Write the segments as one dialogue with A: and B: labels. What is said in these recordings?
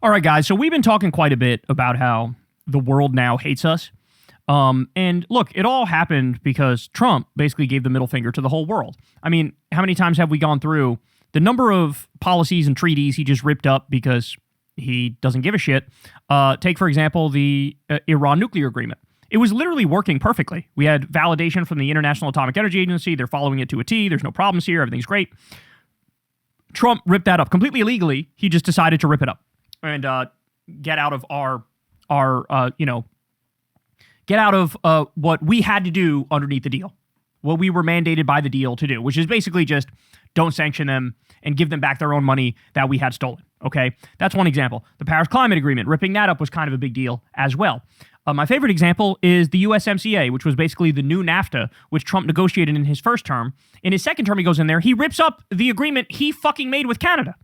A: All right, guys. So we've been talking quite a bit about how the world now hates us. And look, it all happened because Trump basically gave the middle finger to the whole world. I mean, how many times have we gone through the number of policies and treaties he just ripped up because he doesn't give a shit? Take, for example, the Iran nuclear agreement. It was literally working perfectly. We had validation from the International Atomic Energy Agency. They're following it to a T. There's no problems here. Everything's great. Trump ripped that up completely illegally. He just decided to rip it up and get out of get out of what we had to do underneath the deal, what we were mandated by the deal to do, which is basically just don't sanction them and give them back their own money that we had stolen. Okay, that's one example. The Paris Climate Agreement, ripping that up was kind of a big deal as well. My favorite example is the USMCA, which was basically the new NAFTA, which Trump negotiated in his first term. In his second term, he goes in there, he rips up the agreement he fucking made with Canada.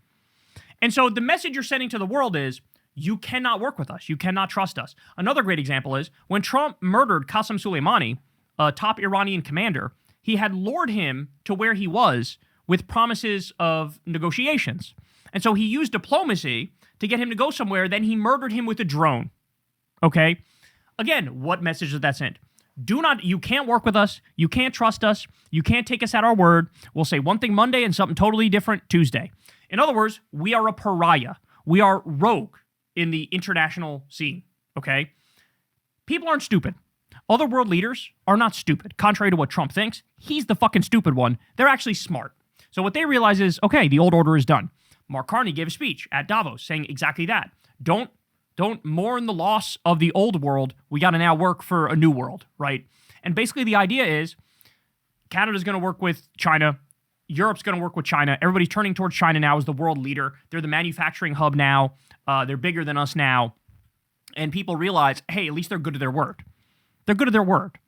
A: And so the message you're sending to the world is, you cannot work with us. You cannot trust us. Another great example is when Trump murdered Qasem Soleimani, a top Iranian commander, he had lured him to where he was with promises of negotiations. And so he used diplomacy to get him to go somewhere. Then he murdered him with a drone. Okay? Again, what message does that send? You can't work with us. You can't trust us. You can't take us at our word. We'll say one thing Monday and something totally different Tuesday. In other words, we are a pariah. We are rogue in the international scene, okay? People aren't stupid. Other world leaders are not stupid. Contrary to what Trump thinks, he's the fucking stupid one. They're actually smart. So what they realize is, okay, the old order is done. Mark Carney gave a speech at Davos saying exactly that. Don't mourn the loss of the old world. We got to now work for a new world, right? And basically the idea is Canada's going to work with China. Europe's going to work with China. Everybody's turning towards China now as the world leader. They're the manufacturing hub now. They're bigger than us now. And people realize, hey, at least they're good to their word. They're good at their word.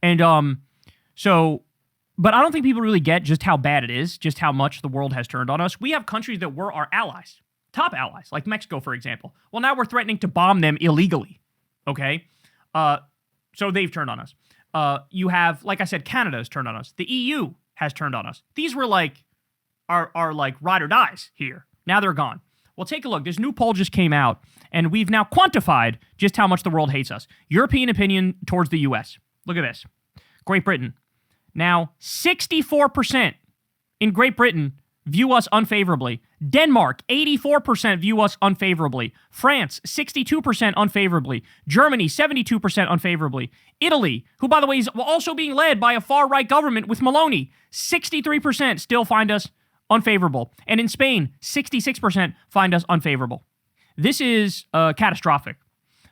A: And but I don't think people really get just how bad it is, just how much the world has turned on us. We have countries that were our allies, top allies, like Mexico, for example. Well, now we're threatening to bomb them illegally, okay? So they've turned on us. You have, like I said, Canada has turned on us. The EU has turned on us. These were like our like ride or dies here. Now they're gone. Well, take a look. This new poll just came out, and we've now quantified just how much the world hates us. European opinion towards the U.S. Look at this. Great Britain. Now, 64% in Great Britain view us unfavorably. Denmark, 84% view us unfavorably. France, 62% unfavorably. Germany, 72% unfavorably. Italy, who, by the way, is also being led by a far-right government with Meloni, 63% still find us unfavorable. And in Spain, 66% find us unfavorable. This is catastrophic.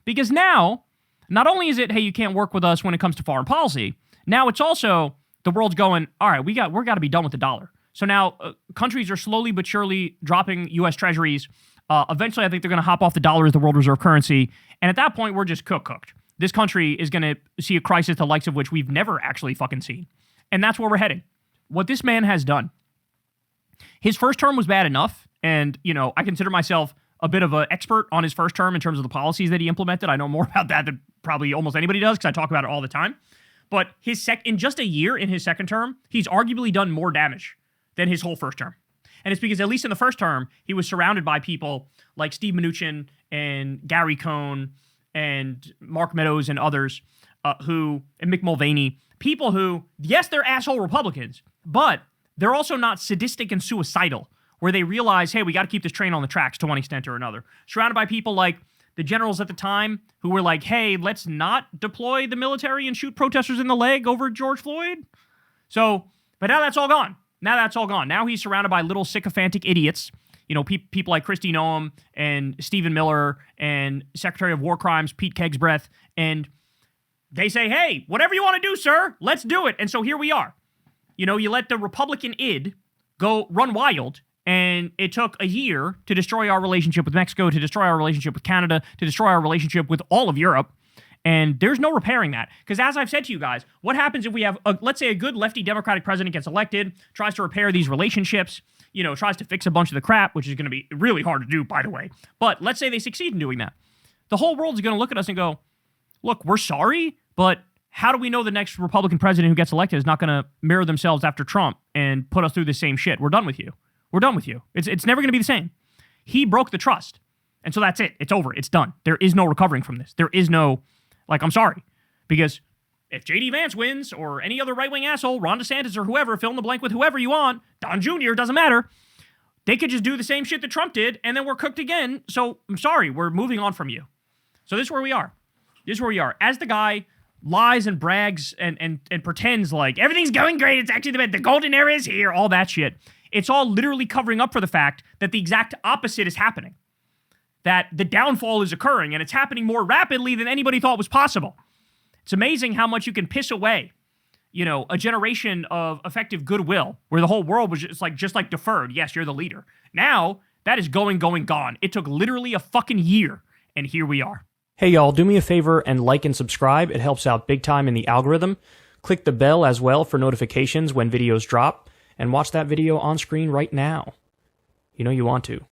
A: Because now, not only is it, hey, you can't work with us when it comes to foreign policy, now it's also the world's going, all right, we're got to be done with the dollar. So now countries are slowly but surely dropping U.S. treasuries. Eventually, I think they're going to hop off the dollar as the world reserve currency. And at that point, we're just cooked. This country is going to see a crisis the likes of which we've never actually fucking seen. And that's where we're heading. What this man has done. His first term was bad enough. And, I consider myself a bit of an expert on his first term in terms of the policies that he implemented. I know more about that than probably almost anybody does because I talk about it all the time. But in just a year in his second term, he's arguably done more damage than his whole first term. And it's because, at least in the first term, he was surrounded by people like Steve Mnuchin and Gary Cohn and Mark Meadows and others and Mick Mulvaney, people who, yes, they're asshole Republicans, but they're also not sadistic and suicidal, where they realize, hey, we got to keep this train on the tracks to one extent or another. Surrounded by people like the generals at the time who were like, hey, let's not deploy the military and shoot protesters in the leg over George Floyd. But now that's all gone. Now he's surrounded by little sycophantic idiots, people like Kristi Noem and Stephen Miller and Secretary of War Crimes, Pete Kegsbreath, and they say, hey, whatever you want to do, sir, let's do it. And so here we are. You let the Republican id go run wild, and it took a year to destroy our relationship with Mexico, to destroy our relationship with Canada, to destroy our relationship with all of Europe. And there's no repairing that. Because as I've said to you guys, what happens if we have, let's say a good lefty Democratic president gets elected, tries to repair these relationships, tries to fix a bunch of the crap, which is going to be really hard to do, by the way. But let's say they succeed in doing that. The whole world is going to look at us and go, look, we're sorry, but how do we know the next Republican president who gets elected is not going to mirror themselves after Trump and put us through the same shit? We're done with you. We're done with you. It's never going to be the same. He broke the trust. And so that's it. It's over. It's done. There is no recovering from this. There is no, like, I'm sorry. Because if J.D. Vance wins, or any other right-wing asshole, Ron DeSantis or whoever, fill in the blank with whoever you want, Don Jr., doesn't matter, they could just do the same shit that Trump did, and then we're cooked again. So I'm sorry. We're moving on from you. So this is where we are. This is where we are. As the guy lies and brags and pretends like everything's going great, it's actually the golden era is here, all that shit. It's all literally covering up for the fact that the exact opposite is happening. That the downfall is occurring, and it's happening more rapidly than anybody thought was possible. It's amazing how much you can piss away, you know, a generation of effective goodwill where the whole world was just like deferred. Yes, you're the leader. Now, that is going, gone. It took literally a fucking year, and here we are.
B: Hey y'all, do me a favor and like and subscribe. It helps out big time in the algorithm. Click the bell as well for notifications when videos drop, and watch that video on screen right now. You know you want to.